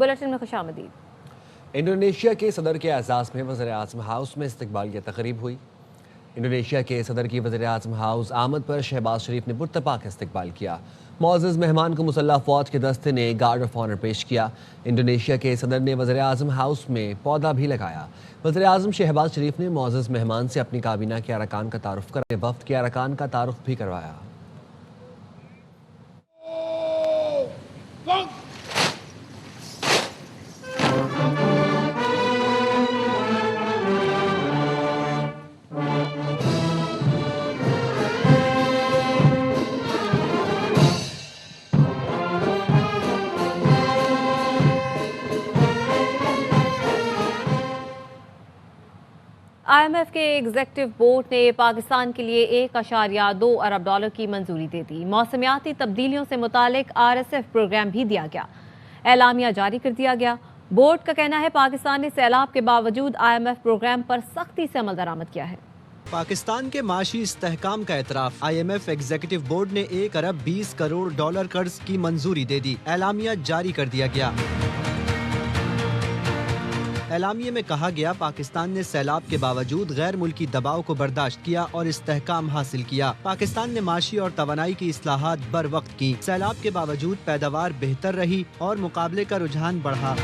Bulletin में खुशामदीद। Indonesia के सदर के एजाज़ में वज़ीर आज़म हाउस में इस्तकबाल की तकरीब हुई। इंडोनेशिया के सदर की वज़ीर आज़म हाउस आमद पर शहबाज शरीफ ने पुरतपाक इस्तकबाल किया। मुअज़्ज़ज़ मेहमान को मुसल्लह फ़ौज के दस्ते ने गार्ड ऑफ ऑनर पेश किया। इंडोनेशिया के सदर ने वज़ीर आज़म हाउस में पौधा भी लगाया। वज़ीर आज़म शहबाज शरीफ ने मुअज़्ज़ज़ मेहमान से अपनी काबीना के अरकान का तारुफ कराया। वफ़द के अरकान का तारुफ भी करवाया। IMF के एग्जीक्यूटिव बोर्ड ने पाकिस्तान के लिए $1.2 अरब की मंजूरी दे दी। मौसमियाती तब्दीलियों से मुतालिक RSF प्रोग्राम भी दिया गया। एलामिया जारी कर दिया गया। बोर्ड का कहना है पाकिस्तान ने सैलाब के बावजूद IMF प्रोग्राम पर सख्ती से अमल दरामद किया है। पाकिस्तान के माशी इस्तेहकाम का एतराफ। IMF एग्जीक्यूटिव बोर्ड ने $1 अरब 20 करोड़ कर्ज की मंजूरी दे दी। एलामिया जारी कर दिया गया। एलामिये में कहा गया पाकिस्तान ने सैलाब के बावजूद गैर मुल्की दबाव को बर्दाश्त किया और इस्तेहकाम हासिल किया। पाकिस्तान ने माशी और तवानाई की इस्लाहात बर वक्त की। सैलाब के बावजूद पैदावार बेहतर रही और मुकाबले का रुझान बढ़ा।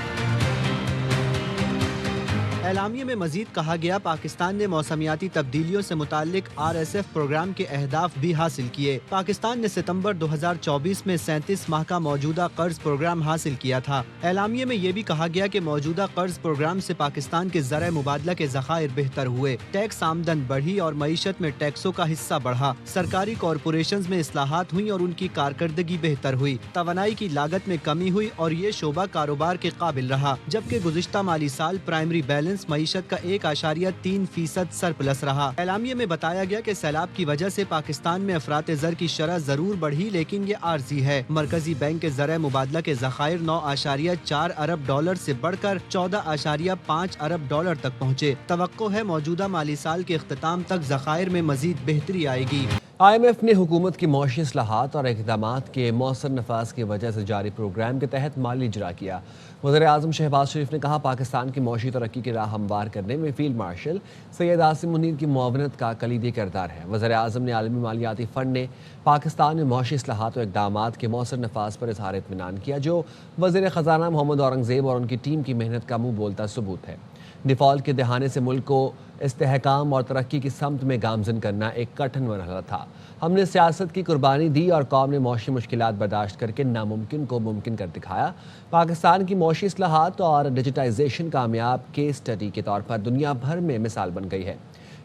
एलामिये में मजीद कहा गया पाकिस्तान ने मौसमियाती तब्दीलियों से मुतालिक RSF प्रोग्राम के अहदाफ भी हासिल किए। पाकिस्तान ने सितंबर 2024 में 37 माह का मौजूदा कर्ज प्रोग्राम हासिल किया था। एलामिये में ये भी कहा गया कि मौजूदा कर्ज प्रोग्राम से पाकिस्तान के ज़राए मुबादला के ज़खायर बेहतर हुए। टैक्स आमदन बढ़ी और मईशत में टैक्सों का हिस्सा बढ़ा। सरकारी कॉरपोरेशंस में इस्लाहात हुई और उनकी कारकर्दगी बेहतर हुई। तवानाई की लागत में कमी हुई और ये शोबा कारोबार के काबिल रहा। जबकि गुज़िश्ता माली साल प्राइमरी बैलेंस मईशत का 1.3% सरप्लस रहा। एलामिये में बताया गया कि सैलाब की वजह से पाकिस्तान में अफरात ज़र की शरह जरूर बढ़ी, लेकिन ये आर्जी है। मरकजी बैंक के ज़राए मुबादला के ज़खायर $9.4 अरब से बढ़कर $14.5 अरब तक पहुँचे। तवक्को है मौजूदा माली साल के इख्तिताम तक ज़खायर में मजीद बेहतरी आएगी। IMF ने हुकूमत की मौशी इस्लाहात और इक़दामात के मौसर नफाज की वजह से जारी प्रोग्राम के तहत माली इजरा किया। वज़ीर आज़म शहबाज शरीफ ने कहा पाकिस्तान की मौशी तरक्की की राह हमवार करने में फील्ड मार्शल सैयद आसिम मुनीर की मुआवनत का कलीदी किरदार है। वज़ीर आज़म ने आलमी मालियाती फ़ंड ने पाकिस्तान में मौशी इस्लाहात और इक़दामात के मौसर नफाज पर इज़हार इत्मीनान किया, जो वज़ीर ख़जाना मोहम्मद औरंगज़ेब और उनकी टीम की मेहनत का मुँह बोलता सबूत है। डिफ़ॉल्ट के दहाने से मुल्क को इस्तेहकाम और तरक्की की समत में गामज़न करना एक कठिन मरहला था। हमने सियासत की कुर्बानी दी और कौम ने मौशी मुश्किलात बर्दाश्त करके नामुमकिन को मुमकिन कर दिखाया। पाकिस्तान की मौशी इस्लाहात और डिजिटाइजेशन कामयाब केस स्टडी के तौर पर दुनिया भर में मिसाल बन गई है।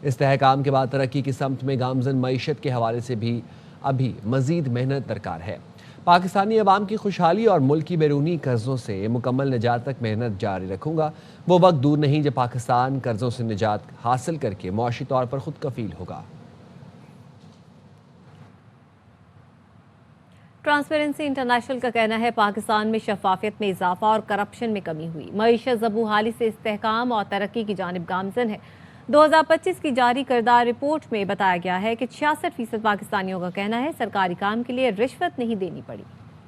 इस्तेहकाम के बाद तरक्की की समत में गामज़न मईशत के हवाले से भी अभी मज़ीद मेहनत दरकार है। पाकिस्तानी अवाम की खुशहाली और मुल्क की बैरूनी कर्ज़ों से मुकम्मल निजात तक मेहनत जारी रखूँगा। वो वक्त दूर नहीं जब पाकिस्तान कर्ज़ों से निजात हासिल करके मौशी तौर पर खुद कफील होगा। ट्रांसपेरेंसी इंटरनेशनल का कहना है पाकिस्तान में शफाफियत में इजाफा और करप्शन में कमी हुई। मईशत ज़बू हाली से इस्तेहकाम और तरक्की की जानिब गामज़न है। 2025 की जारी करदा रिपोर्ट में बताया गया है कि 66% पाकिस्तानियों का कहना है सरकारी काम के लिए रिश्वत नहीं देनी पड़ी।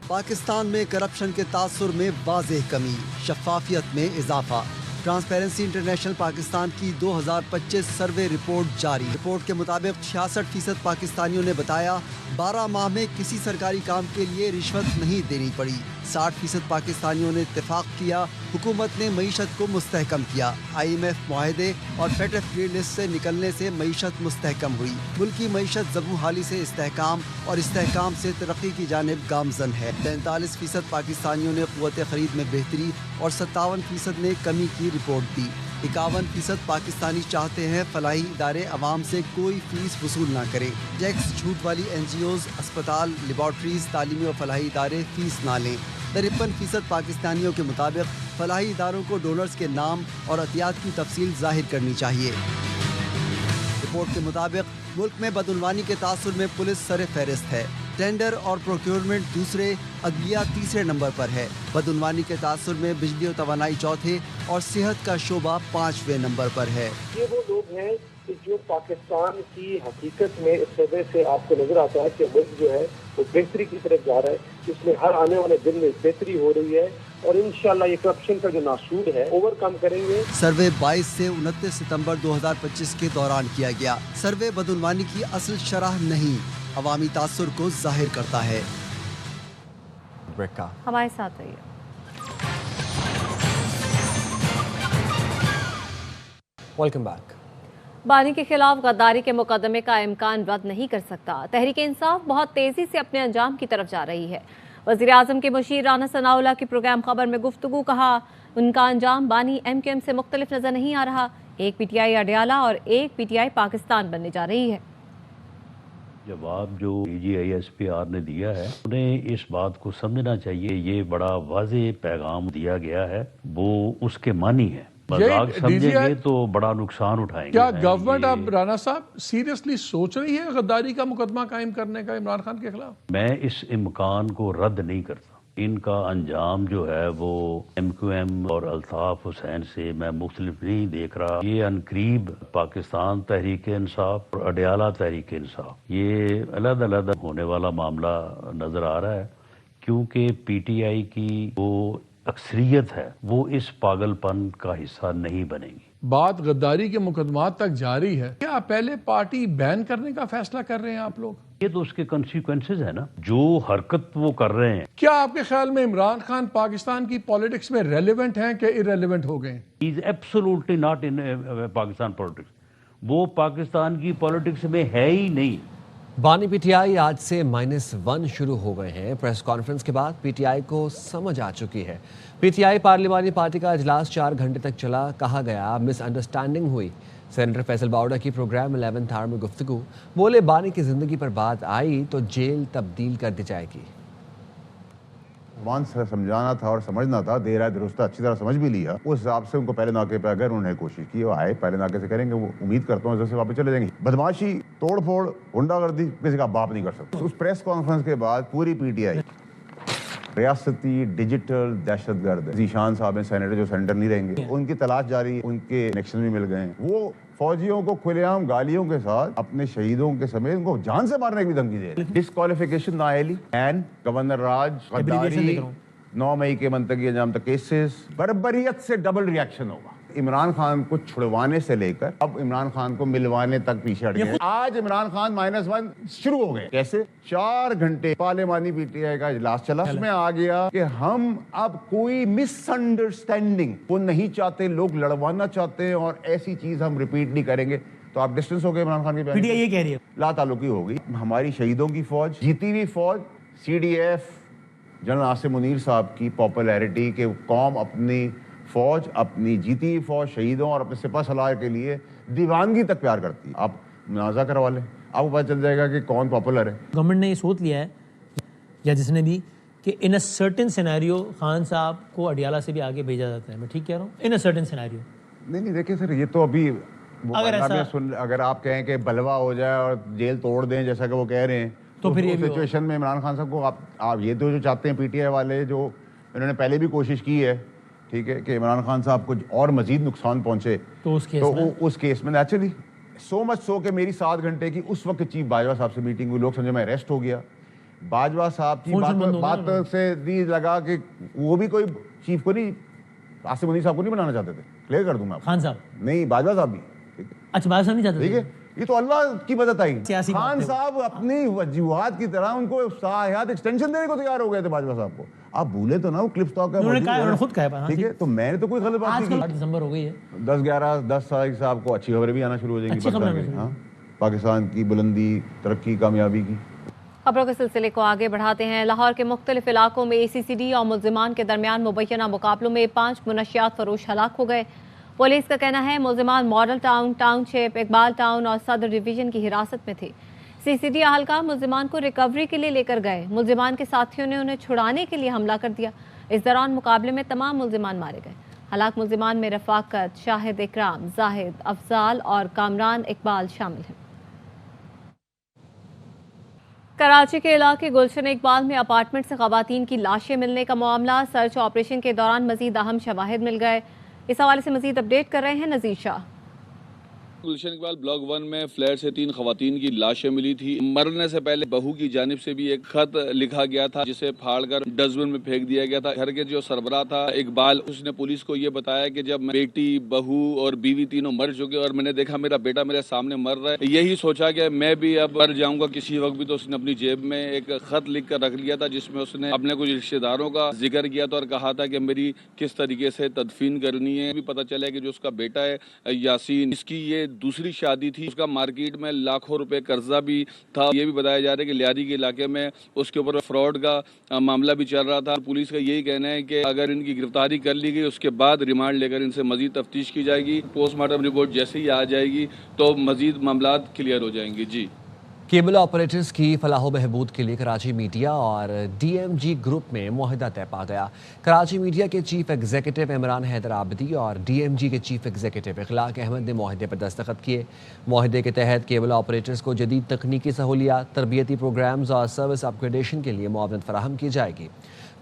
पाकिस्तान में करप्शन के तासुर में वाज़ेह कमी, शफाफियत में इजाफा। ट्रांसपेरेंसी इंटरनेशनल पाकिस्तान की 2025 सर्वे रिपोर्ट जारी। रिपोर्ट के मुताबिक 66% पाकिस्तानियों ने बताया 12 माह में किसी सरकारी काम के लिए रिश्वत नहीं देनी पड़ी। 60% पाकिस्तानियों ने इत्तेफाक किया हुकूमत ने मईशत को मुस्तहकम किया। IMF मुआहदे और फेडरल फ्री लिस्ट से निकलने से मईशत मुस्तहकम हुई। मुल्क की मईशत ज़बू हाली से इस्तेहकाम और इस्तेहकाम से तरक्की की जानिब गामज़न है। 43% पाकिस्तानियों ने क़ुव्वत ख़रीद में बेहतरी और 57% ने कमी की रिपोर्ट दी। 51% पाकिस्तानी चाहते हैं फलाही इदारे अवाम से कोई फीस वसूल ना करें। टैक्स छूट वाली NGOs, अस्पताल, लेबॉर्ट्रीज, तालीमी और फलाही इदारे फीस ना लें। 53% पाकिस्तानियों के मुताबिक फलाही इदारों को डोनर्स के नाम और अतियात की तफसील जाहिर करनी चाहिए। रिपोर्ट के मुताबिक मुल्क में बदउनवानी के तासुर में पुलिस सर फहरिस्त है। ٹینڈر اور پروکیورمنٹ دوسرے، عدلیہ تیسرے نمبر پر ہے۔ بدعنوانی کے تاثر میں بجلی و توانائی چوتھے اور صحت کا شعبہ 5ویں نمبر پر ہے۔ یہ وہ لوگ ہیں کہ جو پاکستان کی حقیقت میں اس سروے سے آپ کو نظر آتا ہے کہ ملک جو ہے وہ بہتری کی طرف جا رہا ہے، اس میں ہر آنے والے دن میں بہتری ہو رہی ہے، اور انشاءاللہ یہ کرپشن کا جو ناسور ہے اوور کم کریں گے۔ سروے 22 سے 29 ستمبر 2025 کے دوران کیا گیا۔ سروے بدعنوانی کی اصل شرح نہیں، عوامی تاثر کو ظاہر کرتا ہے۔ بریک کا ہمارے ساتھ رہیے۔ Welcome back. بانی کے خلاف غداری کے مقدمے کا امکان رد نہیں کر سکتا۔ تحریک انصاف بہت تیزی سے اپنے انجام کی طرف جا رہی ہے۔ وزیر اعظم کے مشیر رانا ثناء اللہ کی پروگرام خبر میں گفتگو، کہا ان کا انجام بانی ایم کیو ایم سے مختلف نظر نہیں آ رہا۔ ایک پی ٹی آئی اڈیالہ اور ایک پی ٹی آئی پاکستان بننے جا رہی ہے۔ جواب جو D G I S P R نے دیا ہے، انہیں اس بات کو سمجھنا چاہیے، یہ بڑا واضح پیغام دیا گیا ہے، وہ اس کے معنی ہے۔ مذاق سمجھیں گے تو بڑا نقصان اٹھائیں گے۔ کیا گورنمنٹ اب رانا صاحب سیریسلی سوچ رہی ہے غداری کا مقدمہ قائم کرنے کا عمران خان کے خلاف؟ میں اس امکان کو رد نہیں کرتا۔ ان کا انجام جو ہے وہ ایم کیو ایم اور الطاف حسین سے میں مختلف نہیں دیکھ رہا۔ یہ عنقریب پاکستان تحریک انصاف اور اڈیالہ تحریک انصاف، یہ علیحدہ علیحدہ ہونے والا معاملہ نظر آ رہا ہے، کیونکہ پی ٹی آئی کی وہ اکثریت ہے وہ اس پاگل پن کا حصہ نہیں بنے گی۔ بات غداری کے مقدمات تک جاری ہے، کیا پہلے پارٹی بین کرنے کا فیصلہ کر رہے ہیں آپ لوگ؟ یہ تو اس کے کنسیکوینسز ہیں نا، جو حرکت وہ کر رہے ہیں۔ کیا آپ کے خیال میں عمران خان پاکستان کی پالیٹکس میں ریلیونٹ ہیں کہ ارریلیونٹ ہو گئے ہیں؟ He is absolutely not in Pakistan politics, وہ پاکستان کی پالیٹکس میں ہے ہی نہیں۔ بانی پی ٹی آئی آج سے -1 شروع ہو گئے ہیں۔ پریس کانفرنس کے بعد پی ٹی آئی کو سمجھ آ چکی ہے۔ پی ٹی آئی پارلیمانی پارٹی کا اجلاس 4 گھنٹے تک چلا، کہا گیا مس انڈرسٹینڈنگ ہوئی۔ سینیٹر فیصل باوڑا کی پروگرام 11th آور میں گفتگو، بولے بانی کی زندگی پر بات آئی تو جیل تبدیل کر دی جائے گی۔ مان سے سمجھانا تھا اور سمجھنا تھا، دیر ہے درست اچھی طرح سمجھ بھی لیا، اس حساب سے ان کو پہلے ناکے پہ اگر انہوں نے کوشش کی وہ آئے پہلے ناکے سے کریں گے، وہ امید کرتا ہوں جیسے واپس چلے جائیں گے۔ بدماشی، توڑ پھوڑ، غنڈہ گردی کسی کا باپ نہیں کر سکتا۔ اس پریس کانفرنس کے بعد پوری پی ٹی آئی ریاستی ڈیجیٹل دہشت گرد ذیشان صاحب ہیں سینیٹر جو سینیٹر نہیں رہیں گے، ان کی تلاش جاری، ان کے کنیکشن بھی مل گئے ہیں۔ وہ فوجیوں کو کھلے عام گالیوں کے ساتھ اپنے شہیدوں کے سمیت ان کو جان سے مارنے کی بھی دھمکی دے رہے ہیں۔ ڈسکوالیفیکیشن نااہلی اینڈ گورنر راج، غداری، 9 مئی کے منطقی انجام تک کیسز، بربریت سے ڈبل ریاکشن ہوگا۔ عمران خان کو چھڑوانے سے لے کر اب عمران خان کو ملوانے تک پیچھے ہٹ گئے۔ آج عمران خان -1 شروع ہو گئے۔ کیسے؟ 4 گھنٹے پارلیمانی پی ٹی آئی کا اجلاس چلا، اس میں آ گیا کہ ہم اب کوئی مس انڈرسٹینڈنگ وہ نہیں چاہتے، لوگ لڑوانا چاہتے ہیں اور ایسی چیز ہم ریپیٹ نہیں کریں گے۔ تو آپ ڈسٹنس ہو گئے عمران خان کی پی ٹی آئی یہ کہہ رہی ہے لا تعلقی ہو گئی۔ ہماری شہیدوں کی فوج، جیتی ہوئی فوج، C D F, general Asim Munir صاحب کی پاپولیرٹی کہ قوم اپنی فوج، اپنی جیتی ہوئی فوج، شہیدوں اور اپنے سپہ سالار کے لیے دیوانگی تک پیار کرتی ہے۔ آپ منازعہ کروا لیں، آپ کو پتہ چل جائے گا کہ کون پاپولر ہے۔ گورنمنٹ نے یہ سوچ لیا ہے یا جس نے بھی کہ ان اے سرٹن سینیریو خان صاحب کو اڈیالہ سے بھی آگے بھیجا جاتا ہے۔ میں ٹھیک کہہ رہا ہوں؟ ان اے سرٹن سینیریو۔ نہیں دیکھیں سر، یہ تو ابھی اگر آپ کہیں کہ بلوا ہو جائے اور جیل توڑ دیں جیسا کہ وہ کہہ رہے ہیں تو پھر یہ سچویشن میں عمران خان صاحب کو آپ یہ تو جو چاہتے ہیں پی ٹی آئی والے، جو انہوں نے پہلے بھی کوشش کی ہے، ٹھیک ہے، کہ عمران خان صاحب کو اور مزید نقصان پہنچے، تو اس کیس میں نیچرلی سو مچ سو کہ میری 7 گھنٹے کی اس وقت چیف باجوہ صاحب سے میٹنگ ہوئی، لوگ سمجھے میں اریسٹ ہو گیا۔ باجوہ صاحب کی بات سے نہیں لگا کہ وہ بھی کوئی چیف کو نہیں، عاصم منیر صاحب کو نہیں بنانا چاہتے تھے، کلیئر کر دوں میں۔ خان صاحب نہیں، باجوہ صاحب بھی۔ اچھا، باجوہ صاحب نہیں چاہتے، ٹھیک ہے، یہ تو اللہ کی مدد آئی۔ خان صاحب اپنی وجوہات کی طرح ان کو صلاحیت ایکسٹینشن دینے کو تیار ہو گئے تھے باجوہ صاحب کو۔ آپ بھولے تو نہ، وہ کلپ سٹاک ہے، خود کہا، ٹھیک ہے، تو میں نے تو کوئی غلط بات نہیں کی۔ 8 دسمبر ہو گئی ہے، 10 سال صاحب کو اچھی خبریں بھی آنا شروع ہو جائیں گی، ہاں، پاکستان کی بلندی، ترقی، کامیابی کی۔ خبروں کے سلسلے کو آگے بڑھاتے ہیں۔ لاہور کے مختلف علاقوں میں اے سی ڈی اور ملزمان کے درمیان مبینہ مقابلوں میں 5 منشیات فروش ہلاک ہو گئے۔ پولیس کا کہنا ہے ملزمان ماڈل ٹاؤن، ٹاؤن شپ، اقبال ٹاؤن اور صدر ڈویژن کی حراست میں تھے۔ سی ڈی اہلکار ملزمان کو ریکوری کے لیے لے کر گئے۔ ملزمان کے ساتھیوں نے انہیں چھڑانے کے لیے حملہ کر دیا۔ اس دوران مقابلے میں تمام ملزمان مارے گئے۔ ہلاک ملزمان میں رفاقت، شاہد اکرام، زاہد، افضال اور کامران اقبال شامل ہیں۔ कराची के इलाके गुलशन इकबाल में अपार्टमेंट से खवातीन की लाशें मिलने का मामला, सर्च ऑपरेशन के दौरान मजीद अहम शवाहिद मिल गए। इस हवाले से मजीद अपडेट कर रहे हैं नजीर शाह। गुलशन इकबाल ब्लॉक 1 में फ्लैट से 3 खवातीन की लाशें मिली थी। मरने से पहले बहू की जानिब से भी एक खत लिखा गया था जिसे फाड़कर डस्टबिन में फेंक दिया गया था। घर के जो सरबराह था इकबाल, उसने पुलिस को ये बताया कि जब बेटी, बहू और बीवी तीनों मर चुके और मैंने देखा मेरा बेटा मेरे सामने मर रहा है, यही सोचा कि मैं भी अब मर जाऊंगा किसी वक्त भी। तो उसने अपनी जेब में एक खत लिख कर रख लिया था जिसमें उसने अपने कुछ रिश्तेदारों का जिक्र किया था और कहा था कि मेरी किस तरीके से तदफीन करनी है। भी पता चला कि जो उसका बेटा है यासीन, इसकी ये दूसरी शादी थी। उसका मार्केट में लाखों रुपए कर्जा भी था। ये भी बताया जा रहा है कि लियारी के इलाके में उसके ऊपर फ्रॉड का मामला भी चल रहा था। पुलिस का यही कहना है कि अगर इनकी गिरफ्तारी कर ली गई उसके बाद रिमांड लेकर इनसे मजीद तफ्तीश की जाएगी। पोस्टमार्टम रिपोर्ट जैसे ही आ जाएगी तो मजीद मामला क्लियर हो जाएंगे। जी। केबल ऑपरेटर्स की फलाह बहबूद के लिए कराची मीडिया और डीएमजी ग्रुप में मुआहदा तय पा गया। कराची मीडिया के चीफ एग्जीक्यूटिव इमरान हैदर आबिदी और डीएमजी के चीफ एग्जीक्यूटिव इखलाक अहमद ने मुआहदे पर दस्तखत किए। मुआहदे के तहत केबल ऑपरेटर्स को जदीद तकनीकी सहूलियात, तरबियती प्रोग्राम्स और सर्विस अपग्रेडेशन के लिए मुआवनत फराहम की जाएगी।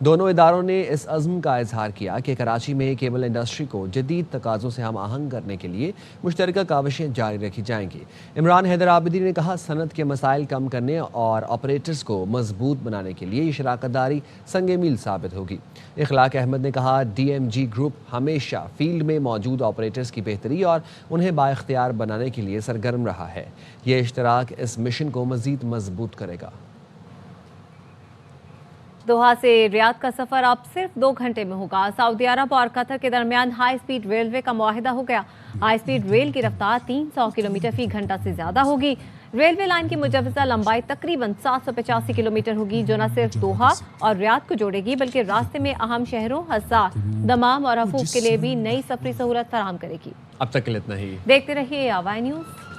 दोनों इदारों ने इस अज़्म का इजहार किया कि कराची में केबल इंडस्ट्री को जदीद तकाज़ों से हम आहंग करने के लिए मुश्तरका काविशें जारी रखी जाएंगी। इमरान हैदर आबिदी ने कहा, सनत के मसाइल कम करने और ऑपरेटर्स को मजबूत बनाने के लिए ये शराकत दारी संगे मील साबित होगी। इखलाक अहमद ने कहा, डीएमजी ग्रुप हमेशा फील्ड में मौजूद ऑपरेटर्स की बेहतरी और उन्हें बाइख्तियार बनाने के लिए सरगर्म रहा है। ये इश्तराक इस मिशन को मजीद मजबूत करेगा। दोहा से रियाद का सफर अब सिर्फ 2 घंटे में होगा। सऊदी अरब और कतर के दरमियान हाई स्पीड रेलवे का मुआहिदा हो गया। हाई स्पीड रेल की रफ्तार 300 किलोमीटर फी घंटा से ज्यादा होगी। रेलवे लाइन की मुजव्वज़ा लंबाई तकरीबन 785 किलोमीटर होगी, जो न सिर्फ दोहा और रियाद को जोड़ेगी बल्कि रास्ते में अहम शहरों हसार, दमाम और हफूफ के लिए भी नई सफरी सहूलत फराहम करेगी। अब तक के लिए इतना ही। देखते रहिए आवाज़ न्यूज़।